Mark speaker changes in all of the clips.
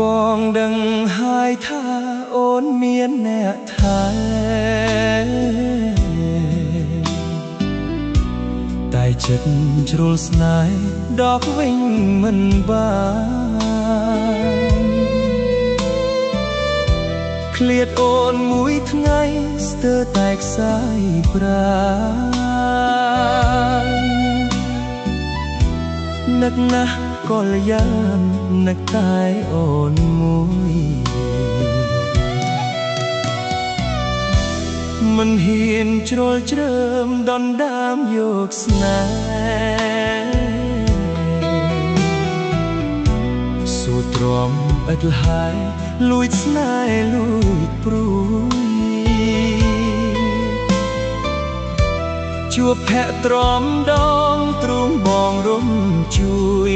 Speaker 1: បងដឹងហើយថាអូនមានអ្នកថែតែចិត្តជ្រុលស្នេហ៍ដកវិញមិនបានឃ្លាតអូនមួយថ្ងៃស្ទើរតែខ្សែប្រាណនឹកណាស់ក៏លយាននឹកតែអូនមួយមិនហ៊ានជ្រុលជ្រើមដណ្ដើមយកស្នេហ៍សួរទ្រាំឥតលហើយលួចស្នេហ៍លួចព្រួយជួបភ័ក្រទ្រាំដងទ្រូងបងរំជួយ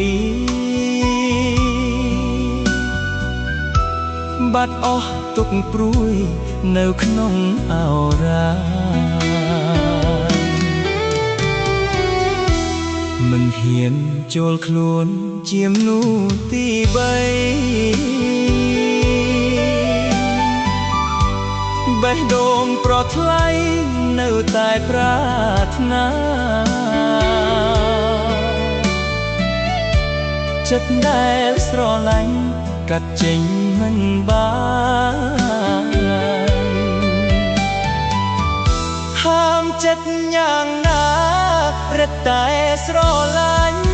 Speaker 1: បាត់អស់ទុកព្រួយនៅក្នុងអរ៉ាមិនហ៊ានចូលខ្លួនជាមនុស្សទី3បេះដូងប្រថ្លៃនៅតែប្រាថ្នាចិត្តដែលស្រឡាញ់កាត់ចេញមិនបានហាមចិត្តយ៉ាងណារឹតតែស្រឡាញ់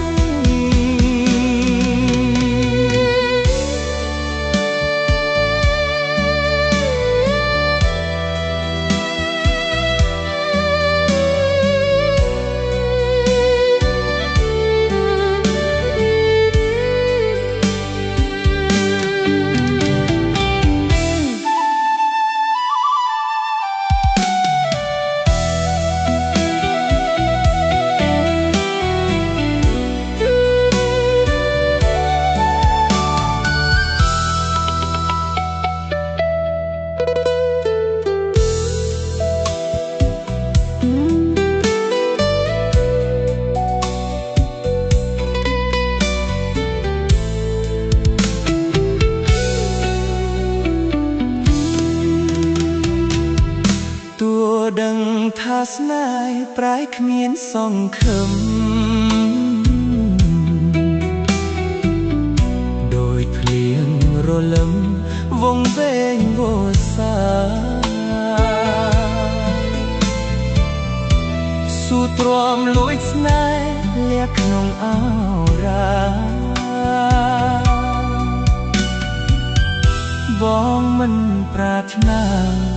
Speaker 1: ដឹងថាស្នេហ៍ប្រែគ្មានសង្ឃឹមដោយភ្លៀងរលឹមវងវែងវសាសួរទ្រាំលួចស្នេហ៍លាក់ក្នុងអរ៉ាបងមិនប្រាថ្នា